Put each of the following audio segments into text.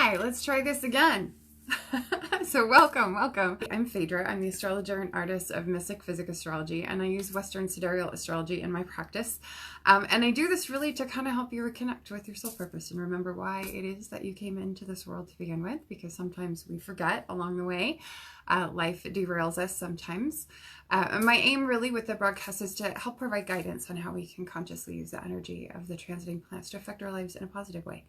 Hi, let's try this again. So welcome. I'm Phaedra. I'm the astrologer and artist of Mystick, Physick, Astrology, and I use Western Sidereal Astrology in my practice. And I do this really to kind of help you reconnect with your soul purpose and remember why it is that you came into this world to begin with, because sometimes we forget along the way. Life derails us sometimes. And my aim really with the broadcast is to help provide guidance on how we can consciously use the energy of the transiting planets to affect our lives in a positive way.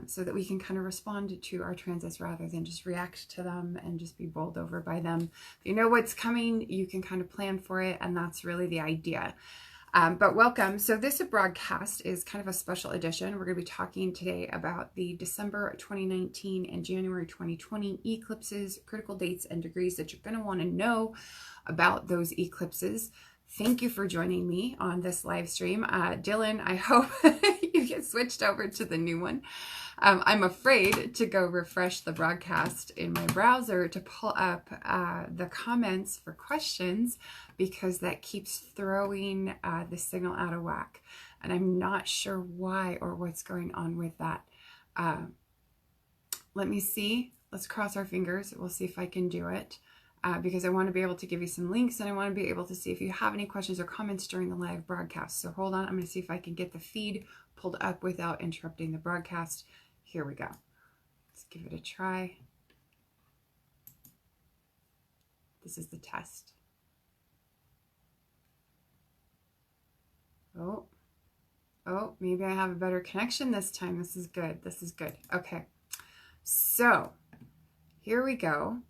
So that we can kind of respond to our transits rather than just react to them and just be bowled over by them. If you know what's coming, you can kind of plan for it, and that's really the idea. But welcome. So this broadcast is kind of a special edition. We're going to be talking today about the December 2019 and January 2020 eclipses, critical dates and degrees that you're going to want to know about those eclipses. Thank you for joining me on this live stream. Dylan, I hope you get switched over to the new one. I'm afraid to go refresh the broadcast in my browser to pull up the comments for questions because that keeps throwing the signal out of whack. And I'm not sure why or what's going on with that. Let me see. Let's cross our fingers. We'll see if I can do it. Because I want to be able to give you some links and I want to be able to see if you have any questions or comments during the live broadcast. So hold on, I'm going to see if I can get the feed pulled up without interrupting the broadcast. Here we go. Let's give it a try. This is the test. Oh, maybe I have a better connection this time. This is good. This is good. Okay, so here we go.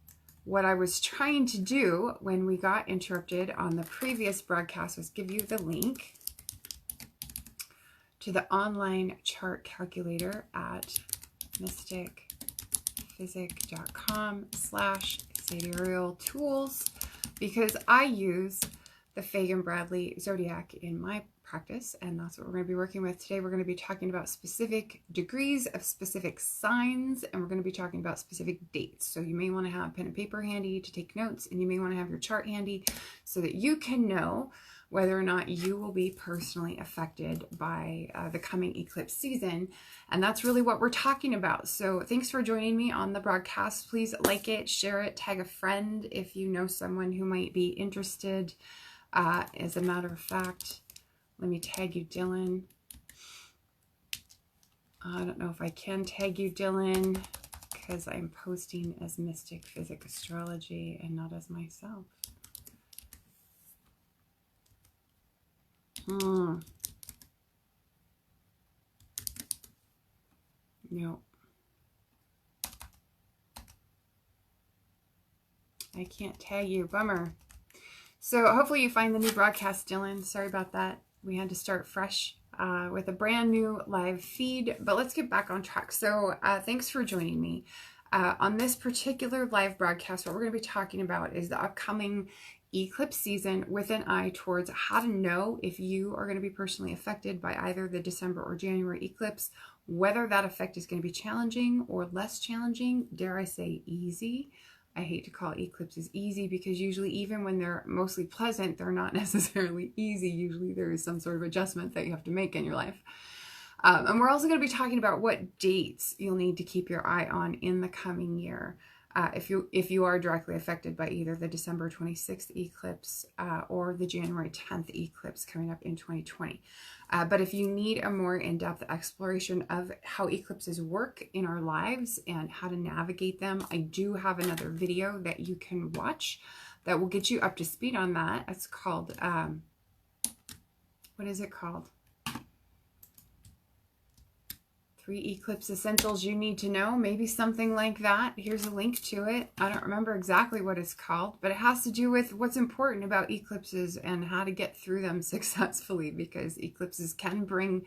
What I was trying to do when we got interrupted on the previous broadcast was give you the link to the online chart calculator at mystickphysick.com/sidereal tools, because I use the 𝘊-Bradley zodiac in my practice, and that's what we're going to be working with today. We're going to be talking about specific degrees of specific signs, and we're going to be talking about specific dates. So you may want to have pen and paper handy to take notes, and you may want to have your chart handy so that you can know whether or not you will be personally affected by the coming eclipse season. And that's really what we're talking about. So thanks for joining me on the broadcast. Please like it, share it, tag a friend if you know someone who might be interested. As a matter of fact, let me tag you, Dylan. I don't know if I can tag you, Dylan, because I'm posting as Mystick, Physick, Astrology and not as myself. No. I can't tag you. Bummer. So hopefully you find the new broadcast, Dylan. Sorry about that. We had to start fresh with a brand new live feed, but let's get back on track. So thanks for joining me. On this particular live broadcast, what we're going to be talking about is the upcoming eclipse season with an eye towards how to know if you are going to be personally affected by either the December or January eclipse, whether that effect is going to be challenging or less challenging, dare I say easy. I hate to call eclipses easy because usually even when they're mostly pleasant, they're not necessarily easy. Usually there is some sort of adjustment that you have to make in your life. And we're also going to be talking about what dates you'll need to keep your eye on in the coming year. If you are directly affected by either the December 26th eclipse or the January 10th eclipse coming up in 2020. But if you need a more in-depth exploration of how eclipses work in our lives and how to navigate them, I do have another video that you can watch that will get you up to speed on that. It's called, what is it called? 3 eclipse essentials you need to know, maybe something like that. Here's a link to it. I don't remember exactly what it's called, but it has to do with what's important about eclipses and how to get through them successfully, because eclipses can bring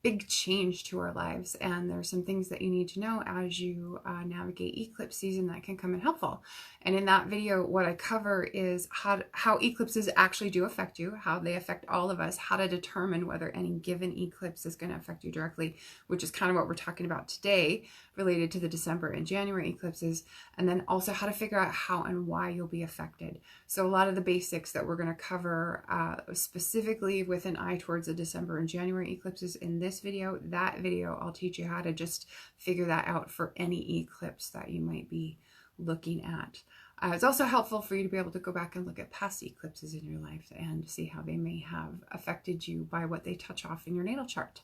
big change to our lives, and there's some things that you need to know as you navigate eclipse season that can come in helpful. And in that video, what I cover is how eclipses actually do affect you, how they affect all of us, how to determine whether any given eclipse is going to affect you directly, which is kind of what we're talking about today related to the December and January eclipses, and then also how to figure out how and why you'll be affected. So a lot of the basics that we're going to cover specifically with an eye towards the December and January eclipses in this this video, that video, I'll teach you how to just figure that out for any eclipse that you might be looking at. It's also helpful for you to be able to go back and look at past eclipses in your life and see how they may have affected you by what they touch off in your natal chart.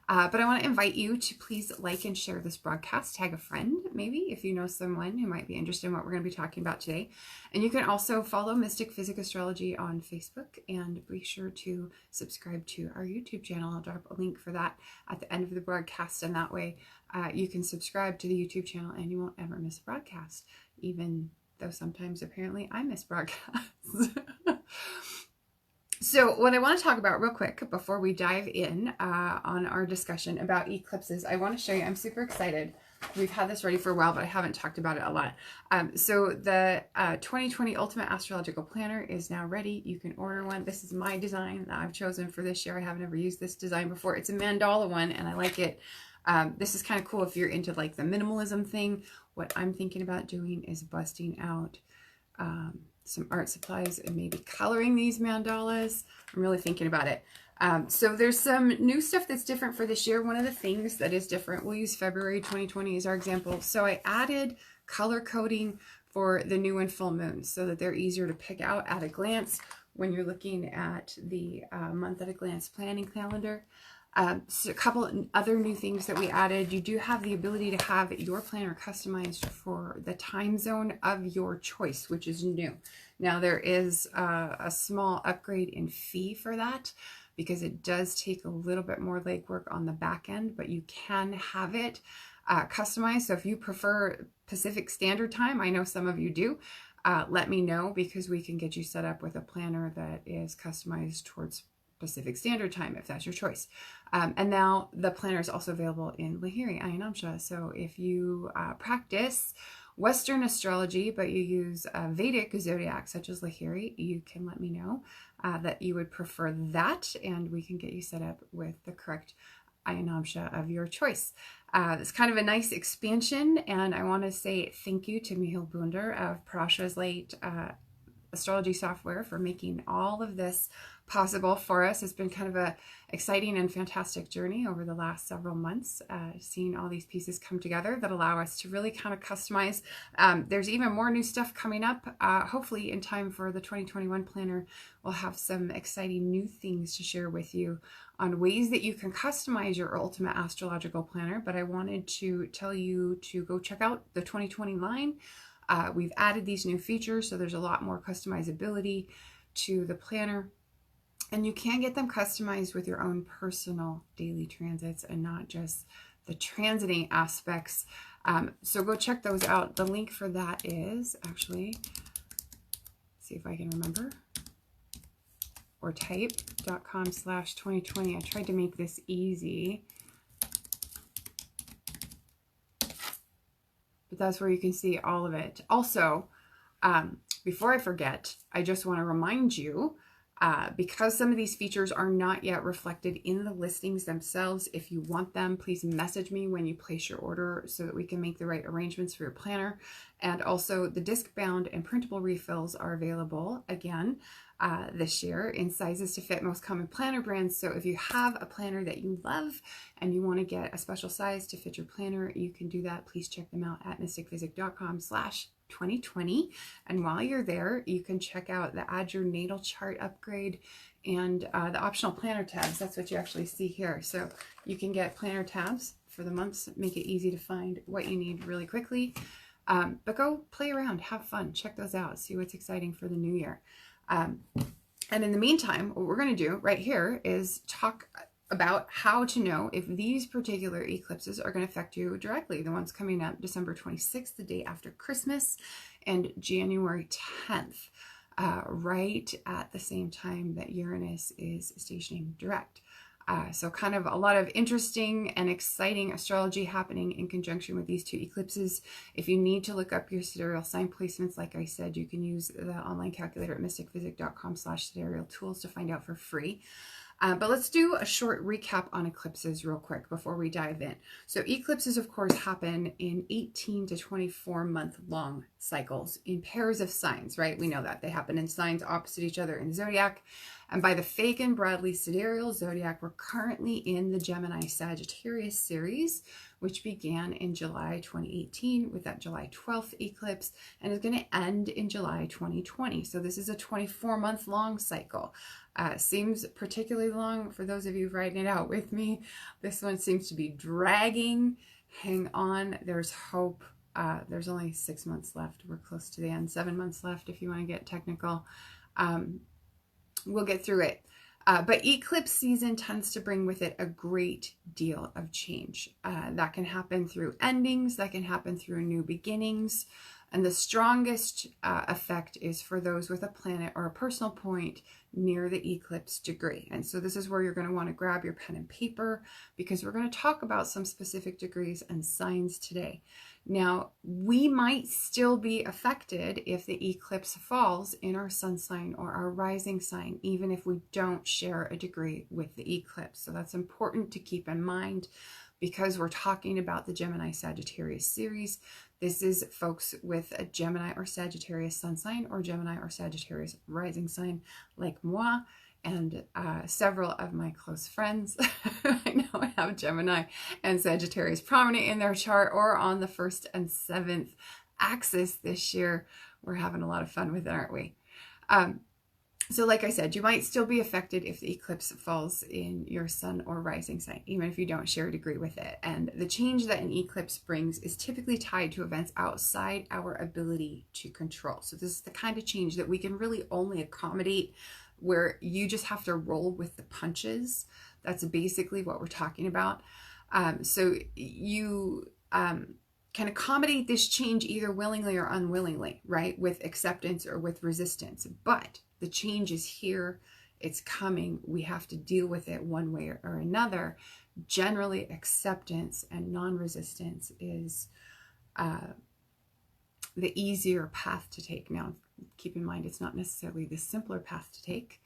But I want to invite you to please like and share this broadcast. Tag a friend, maybe, if you know someone who might be interested in what we're going to be talking about today. And you can also follow Mystic Physick Astrology on Facebook, and be sure to subscribe to our YouTube channel. I'll drop a link for that at the end of the broadcast, and that way you can subscribe to the YouTube channel and you won't ever miss a broadcast, even though sometimes apparently I miss broadcasts. So what I want to talk about real quick before we dive in on our discussion about eclipses, I want to show you, I'm super excited. We've had this ready for a while, but I haven't talked about it a lot. So the 2020 Ultimate Astrological Planner is now ready. You can order one. This is my design that I've chosen for this year. I haven't ever used this design before. It's a mandala one, and I like it. This is kind of cool if you're into like the minimalism thing. What I'm thinking about doing is busting out some art supplies and maybe coloring these mandalas. I'm really thinking about it. So there's some new stuff that's different for this year. One of the things that is different, we'll use February 2020 as our example. So I added color coding for the new and full moons so that they're easier to pick out at a glance when you're looking at the month at a glance planning calendar. So a couple other new things that we added. You do have the ability to have your planner customized for the time zone of your choice, which is new. Now there is a small upgrade in fee for that because it does take a little bit more legwork on the back end, but you can have it customized. So if you prefer Pacific Standard Time, I know some of you do, let me know, because we can get you set up with a planner that is customized towards Pacific Standard Time, if that's your choice. And now the planner is also available in 𝘁𝗺 𝘄𝗵𝗺. So if you practice Western astrology, but you use Vedic zodiac, such as 𝘁𝗺, you can let me know that you would prefer that, and we can get you set up with the correct 𝘄𝗵𝗺 of your choice. It's kind of a nice expansion, and I want to say thank you to Michiel Boonder of Parasha's Late astrology software for making all of this possible for us. It's been kind of a exciting and fantastic journey over the last several months, seeing all these pieces come together that allow us to really kind of customize. There's even more new stuff coming up. Hopefully in time for the 2021 planner, we'll have some exciting new things to share with you on ways that you can customize your ultimate astrological planner. But I wanted to tell you to go check out the 2020 line. We've added these new features, so there's a lot more customizability to the planner, and you can get them customized with your own personal daily transits and not just the transiting aspects. So go check those out. The link for that is actually, see if I can remember, or type.com/2020. I tried to make this easy, but that's where you can see all of it. Also, before I forget, I just want to remind you, because some of these features are not yet reflected in the listings themselves, if you want them, please message me when you place your order so that we can make the right arrangements for your planner. And also the disc bound and printable refills are available again this year in sizes to fit most common planner brands. So if you have a planner that you love and you want to get a special size to fit your planner, you can do that. Please check them out at mysticphysick.com/2020. And while you're there, you can check out the Add Your Natal Chart upgrade and the optional planner tabs. That's what you actually see here. So you can get planner tabs for the months, make it easy to find what you need really quickly. But go play around, have fun, check those out, see what's exciting for the new year. And in the meantime, what we're going to do right here is talk about how to know if these particular eclipses are going to affect you directly. The ones coming up December 26th, the day after Christmas, and January 10th, right at the same time that Uranus is stationing direct. So kind of a lot of interesting and exciting astrology happening in conjunction with these two eclipses. If you need to look up your sidereal sign placements, like I said, you can use the online calculator at mysticphysick.com/sidereal tools to find out for free. But let's do a short recap on eclipses real quick before we dive in. So eclipses, of course, happen in 18 to 24 month long cycles in pairs of signs, right? We know that they happen in signs opposite each other in the zodiac. And by the Fagan-Bradley sidereal zodiac, we're currently in the Gemini Sagittarius series, which began in July 2018 with that July 12th eclipse and is going to end in July 2020. So this is a 24-month long cycle. Seems particularly long for those of you writing it out with me. This one seems to be dragging. Hang on, there's hope. There's only 6 months left. We're close to the end. 7 months left if you want to get technical. We'll get through it. But eclipse season tends to bring with it a great deal of change. That can happen through endings, that can happen through new beginnings. And the strongest effect is for those with a planet or a personal point near the eclipse degree. And so this is where you're going to want to grab your pen and paper, because we're going to talk about some specific degrees and signs today. Now, we might still be affected if the eclipse falls in our sun sign or our rising sign, even if we don't share a degree with the eclipse. So that's important to keep in mind, because we're talking about the Gemini Sagittarius series. This is folks with a Gemini or Sagittarius sun sign or Gemini or Sagittarius rising sign like moi and several of my close friends. I know have Gemini and Sagittarius prominent in their chart or on the 1st and 7th axis this year. We're having a lot of fun with it, aren't we? So like I said, you might still be affected if the eclipse falls in your sun or rising sign, even if you don't share a degree with it. And the change that an eclipse brings is typically tied to events outside our ability to control. So this is the kind of change that we can really only accommodate, where you just have to roll with the punches. That's basically what we're talking about. So you can accommodate this change either willingly or unwillingly, right? With acceptance or with resistance. But the change is here, it's coming, we have to deal with it one way or another. Generally, acceptance and non-resistance is the easier path to take. Now, keep in mind, it's not necessarily the simpler path to take,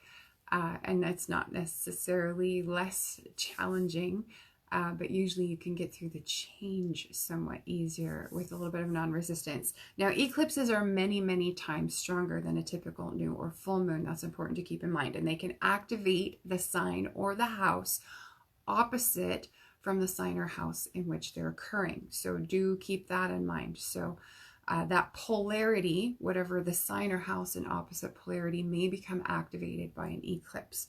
and it's not necessarily less challenging, but usually you can get through the change somewhat easier with a little bit of non-resistance. Now, eclipses are many, many times stronger than a typical new or full moon. That's important to keep in mind. And they can activate the sign or the house opposite from the sign or house in which they're occurring. So do keep that in mind. So that polarity, whatever the sign or house in opposite polarity, may become activated by an eclipse.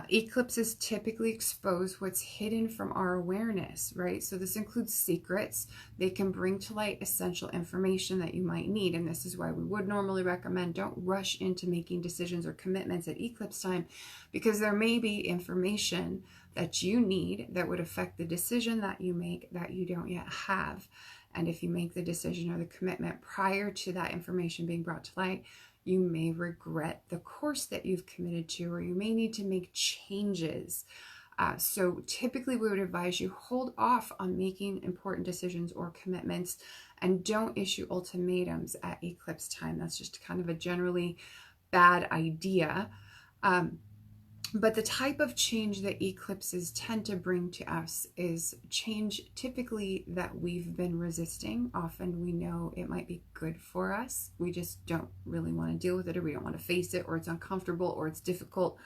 Eclipses typically expose what's hidden from our awareness, right? So this includes secrets. They can bring to light essential information that you might need. And this is why we would normally recommend don't rush into making decisions or commitments at eclipse time, because there may be information that you need that would affect the decision that you make that you don't yet have. And if you make the decision or the commitment prior to that information being brought to light, you may regret the course that you've committed to, or you may need to make changes. So typically we would advise you hold off on making important decisions or commitments, and don't issue ultimatums at eclipse time. That's just kind of a generally bad idea. But the type of change that eclipses tend to bring to us is change typically that we've been resisting. Often we know it might be good for us. We just don't really want to deal with it, or we don't want to face it, or it's uncomfortable, or it's difficult,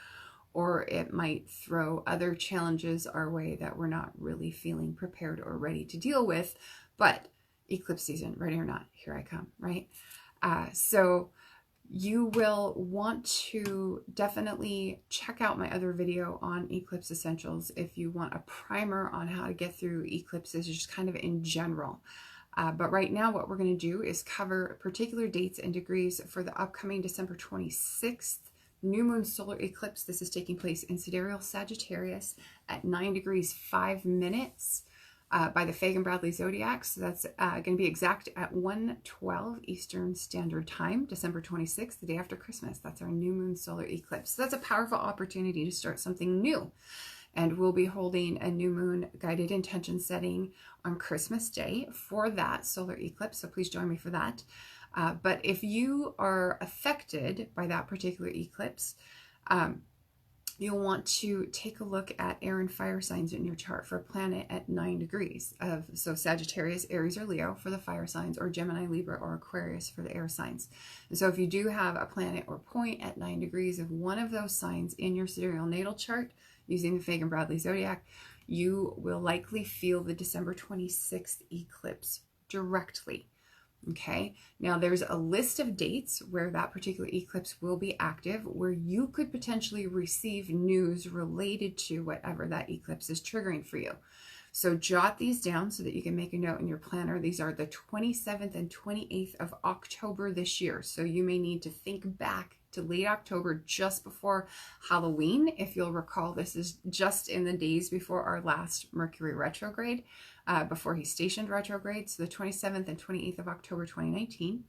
or it might throw other challenges our way that we're not really feeling prepared or ready to deal with. But eclipse season, ready or not, here I come, right? So you will want to definitely check out my other video on eclipse essentials if you want a primer on how to get through eclipses, just kind of in general. But right now what we're going to do is cover particular dates and degrees for the upcoming December 26th new moon solar eclipse. This is taking place in Sidereal Sagittarius at 9 degrees 5 minutes. By the Fagan-Bradley zodiac. So that's going to be exact at 1:12 Eastern Standard Time, December 26th, the day after Christmas. That's our new moon solar eclipse. So that's a powerful opportunity to start something new. And we'll be holding a new moon guided intention setting on Christmas Day for that solar eclipse. So please join me for that. But if you are affected by that particular eclipse, you'll want to take a look at air and fire signs in your chart for a planet at 9 degrees of, so Sagittarius, Aries, or Leo for the fire signs, or Gemini, Libra, or Aquarius for the air signs. And so if you do have a planet or point at 9 degrees of one of those signs in your sidereal natal chart using the Fagan-Bradley zodiac, you will likely feel the December 26th eclipse directly. Okay, now there's a list of dates where that particular eclipse will be active, where you could potentially receive news related to whatever that eclipse is triggering for you. So jot these down so that you can make a note in your planner. These are the 27th and 28th of October this year. So you may need to think back to late October, just before Halloween. If you'll recall, this is just in the days before our last Mercury retrograde, before he stationed retrograde. So the 27th and 28th of October 2019,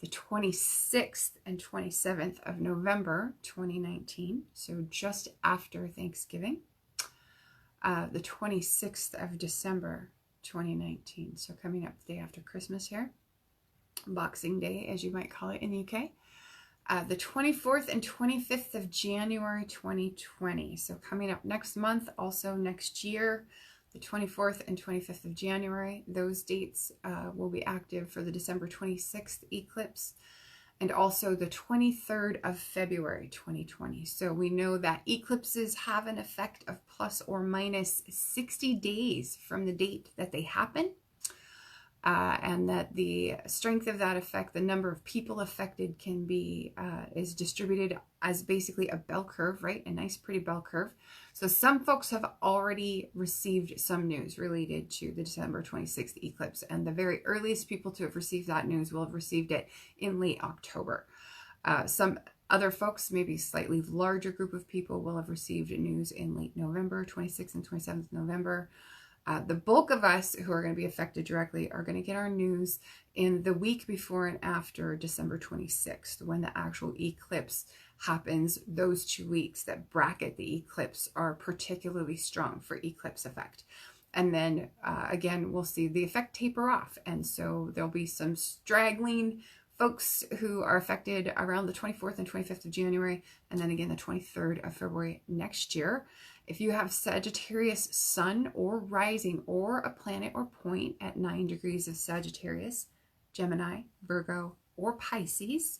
the 26th and 27th of November 2019, so just after Thanksgiving, the 26th of December 2019, so coming up the day after Christmas here, Boxing Day, as you might call it in the UK. The 24th and 25th of January 2020, so coming up next month, also next year, the 24th and 25th of January. Those dates will be active for the December 26th eclipse, and also the 23rd of February 2020. So we know that eclipses have an effect of plus or minus 60 days from the date that they happen. And that the strength of that effect, the number of people affected, can be is distributed as basically a bell curve, right? A nice pretty bell curve. So some folks have already received some news related to the December 26th eclipse, and the very earliest people to have received that news will have received it in late October. Some other folks, maybe slightly larger group of people, will have received news in late November, 26th and 27th November. The bulk of us who are going to be affected directly are going to get our news in the week before and after December 26th, when the actual eclipse happens. Those 2 weeks that bracket the eclipse are particularly strong for eclipse effect. And then again, we'll see the effect taper off. And so there'll be some straggling folks who are affected around the 24th and 25th of January, and then again the 23rd of February next year. If you have Sagittarius sun or rising, or a planet or point at 9 degrees of Sagittarius, Gemini, Virgo, or Pisces,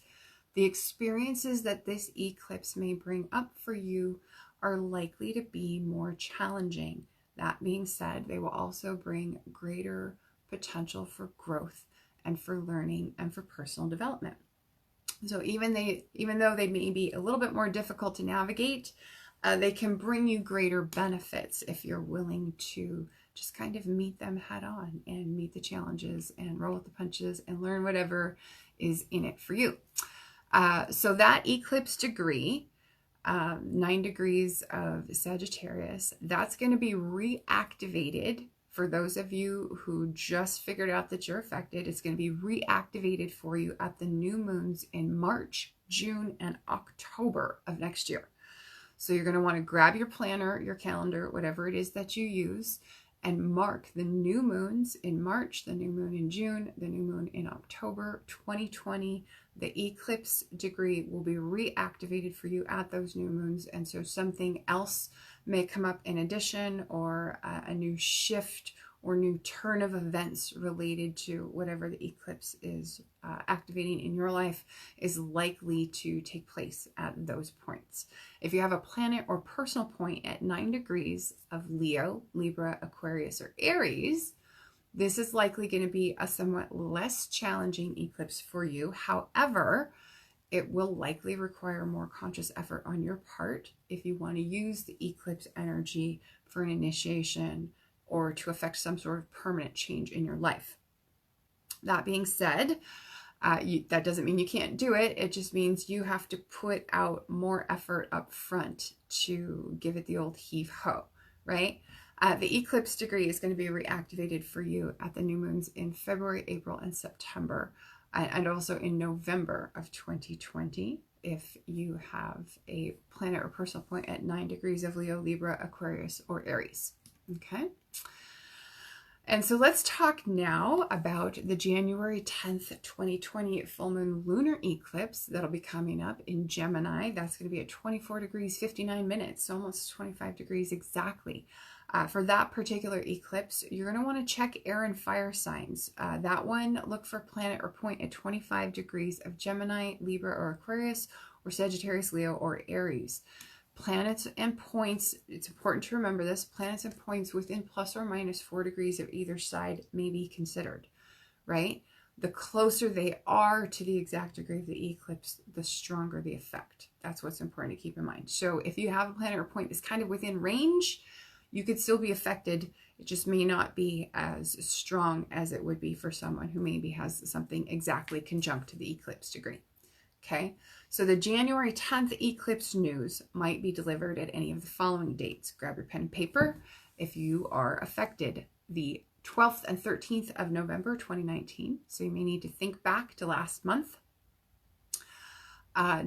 the experiences that this eclipse may bring up for you are likely to be more challenging. That being said, they will also bring greater potential for growth and for learning and for personal development. So even though they may be a little bit more difficult to navigate, they can bring you greater benefits if you're willing to just kind of meet them head on and meet the challenges and roll with the punches and learn whatever is in it for you. So that eclipse degree, 9 degrees of Sagittarius, that's going to be reactivated. For those of you who just figured out that you're affected, it's going to be reactivated for you at the new moons in March, June, and October of next year. So you're going to want to grab your planner, your calendar, whatever it is that you use, and mark the new moons in March, the new moon in June, the new moon in October 2020. The eclipse degree will be reactivated for you at those new moons. And so something else may come up in addition, or a new shift or new turn of events related to whatever the eclipse is activating in your life is likely to take place at those points. If you have a planet or personal point at 9 degrees of Leo, Libra, Aquarius, or Aries, this is likely going to be a somewhat less challenging eclipse for you. However, it will likely require more conscious effort on your part if you want to use the eclipse energy for an initiation or to affect some sort of permanent change in your life. That being said, that doesn't mean you can't do it. It just means you have to put out more effort up front to give it the old heave-ho, right? The eclipse degree is going to be reactivated for you at the new moons in February, April, and September, and also in November of 2020 if you have a planet or personal point at 9 degrees of Leo, Libra, Aquarius, or Aries. Okay. And so let's talk now about the January 10th, 2020 full moon lunar eclipse that'll be coming up in Gemini. That's going to be at 24 degrees 59 minutes, so almost 25 degrees exactly. For that particular eclipse, you're going to want to check air and fire signs. That one, look for planet or point at 25 degrees of Gemini, Libra, or Aquarius, or Sagittarius, Leo, or Aries. Planets and points, it's important to remember this, planets and points within plus or minus 4 degrees of either side may be considered, right? The closer they are to the exact degree of the eclipse, the stronger the effect. That's what's important to keep in mind. So if you have a planet or point that's kind of within range, you could still be affected. It just may not be as strong as it would be for someone who maybe has something exactly conjunct to the eclipse degree. Okay, so the January 10th eclipse news might be delivered at any of the following dates. Grab your pen and paper if you are affected. The 12th and 13th of November 2019. So you may need to think back to last month.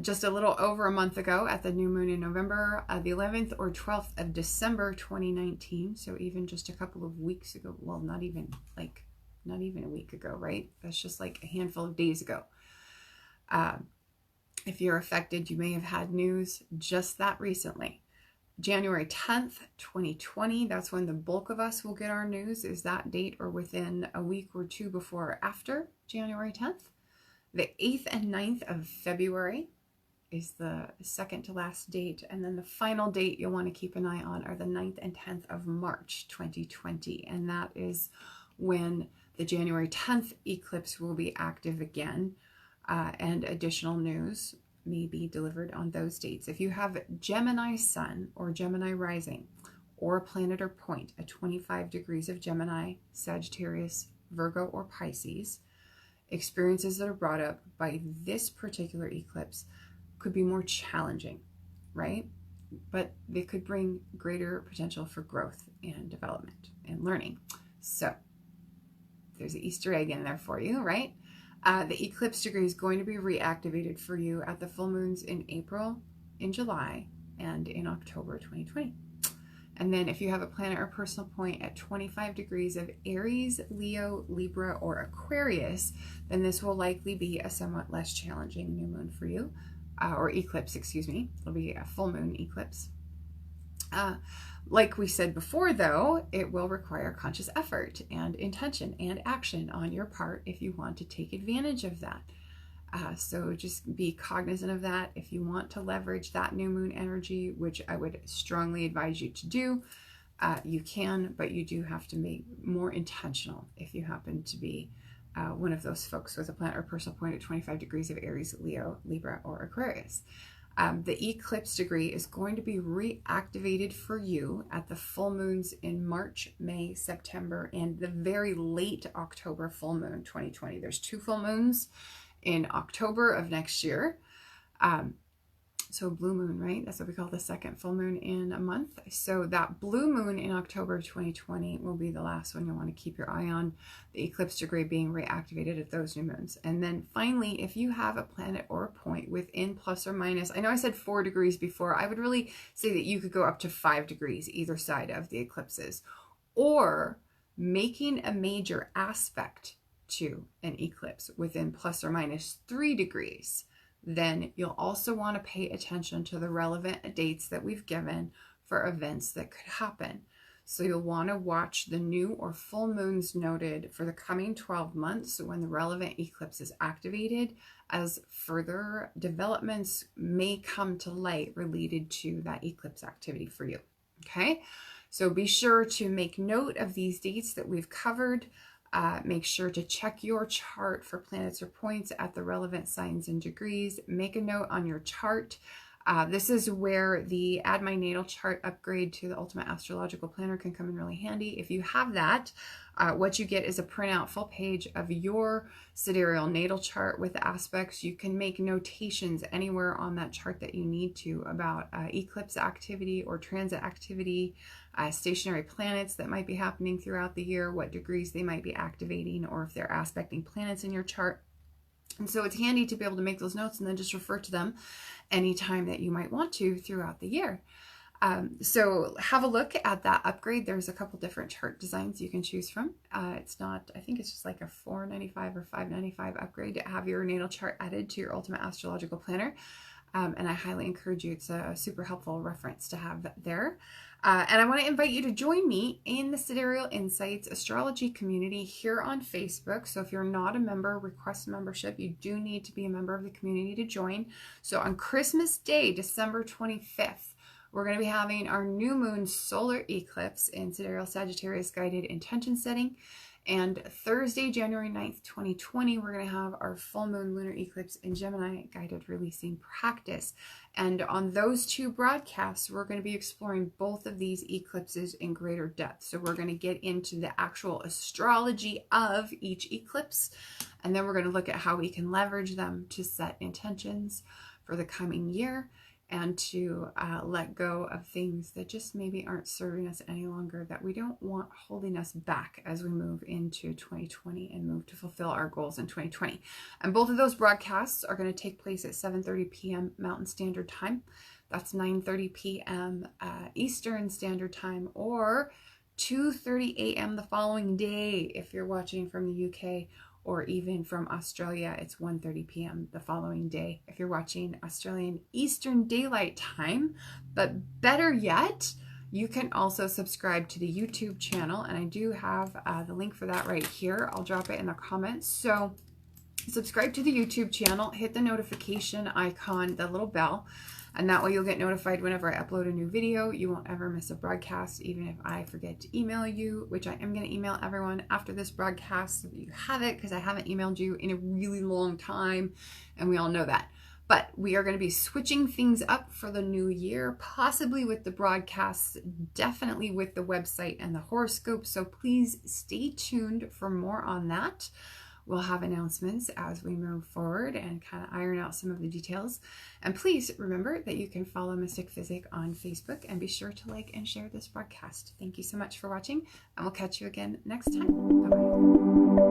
Just a little over a month ago at the new moon in November, the 11th or 12th of December 2019. So even just a couple of weeks ago. Well, not even a week ago, right? That's just like a handful of days ago. If you're affected, you may have had news just that recently. January 10th, 2020, that's when the bulk of us will get our news, is that date or within a week or two before or after January 10th. The 8th and 9th of February is the second to last date. And then the final date you'll want to keep an eye on are the 9th and 10th of March, 2020. And that is when the January 10th eclipse will be active again. And additional news may be delivered on those dates. If you have Gemini Sun or Gemini Rising or a planet or point at 25 degrees of Gemini, Sagittarius, Virgo, or Pisces, experiences that are brought up by this particular eclipse could be more challenging, right? But they could bring greater potential for growth and development and learning. So there's an Easter egg in there for you, right? The eclipse degree is going to be reactivated for you at the full moons in April, in July, and in October 2020. And then if you have a planet or personal point at 25 degrees of Aries, Leo, Libra, or Aquarius, then this will likely be a somewhat less challenging new moon for you, or eclipse, excuse me. It'll be a full moon eclipse. Like we said before, though, it will require conscious effort and intention and action on your part if you want to take advantage of that. So just be cognizant of that. If you want to leverage that new moon energy, which I would strongly advise you to do, you can, but you do have to be more intentional if you happen to be one of those folks with a planet or personal point at 25 degrees of Aries, Leo, Libra, or Aquarius. The eclipse degree is going to be reactivated for you at the full moons in March, May, September, and the very late October full moon 2020. There's 2 full moons in October of next year. So blue moon, right? That's what we call the second full moon in a month. So that blue moon in October of 2020 will be the last one you'll want to keep your eye on, the eclipse degree being reactivated at those new moons. And then finally, if you have a planet or a point within plus or minus, I know I said 4 degrees before, I would really say that you could go up to 5 degrees either side of the eclipses, or making a major aspect to an eclipse within plus or minus 3 degrees. Then you'll also want to pay attention to the relevant dates that we've given for events that could happen. So you'll want to watch the new or full moons noted for the coming 12 months when the relevant eclipse is activated, as further developments may come to light related to that eclipse activity for you. Okay, so be sure to make note of these dates that we've covered. Make sure to check your chart for planets or points at the relevant signs and degrees. Make a note on your chart. This is where the Add My Natal Chart upgrade to the Ultimate Astrological Planner can come in really handy. If you have that, what you get is a printout full page of your sidereal natal chart with the aspects. You can make notations anywhere on that chart that you need to about eclipse activity or transit activity, stationary planets that might be happening throughout the year, what degrees they might be activating, or if they're aspecting planets in your chart. And so it's handy to be able to make those notes and then just refer to them anytime that you might want to throughout the year. So have a look at that upgrade. There's a couple different chart designs you can choose from. It's not, I think it's just like a $4.95 or $5.95 upgrade to have your natal chart added to your Ultimate Astrological Planner. And I highly encourage you. It's a super helpful reference to have there. And I want to invite you to join me in the Sidereal Insights astrology community here on Facebook. So if you're not a member, request membership. You do need to be a member of the community to join. So on Christmas Day, December 25th, we're going to be having our new moon solar eclipse in Sidereal Sagittarius guided intention setting. And Thursday, January 9th, 2020, we're going to have our full moon lunar eclipse in Gemini guided releasing practice. And on those two broadcasts, we're going to be exploring both of these eclipses in greater depth. So we're going to get into the actual astrology of each eclipse. And then we're going to look at how we can leverage them to set intentions for the coming year, and to let go of things that just maybe aren't serving us any longer, that we don't want holding us back as we move into 2020 and move to fulfill our goals in 2020. And both of those broadcasts are going to take place at 7:30 p.m. Mountain Standard Time. That's 9:30 p.m. Eastern Standard Time, or 2:30 a.m. the following day if you're watching from the UK, or even from Australia, it's 1:30 p.m. the following day if you're watching Australian Eastern Daylight Time. But better yet, you can also subscribe to the YouTube channel, and I do have the link for that right here. I'll drop it in the comments. So subscribe to the YouTube channel, hit the notification icon, the little bell, and that way you'll get notified whenever I upload a new video. You won't ever miss a broadcast, even if I forget to email you, which I am going to email everyone after this broadcast so that you have it, because I haven't emailed you in a really long time, and we all know that. But we are going to be switching things up for the new year, possibly with the broadcasts, definitely with the website and the horoscope. So please stay tuned for more on that. We'll have announcements as we move forward and kind of iron out some of the details. And please remember that you can follow Mystick Physick on Facebook, and be sure to like and share this broadcast. Thank you so much for watching, and we'll catch you again next time. Bye-bye.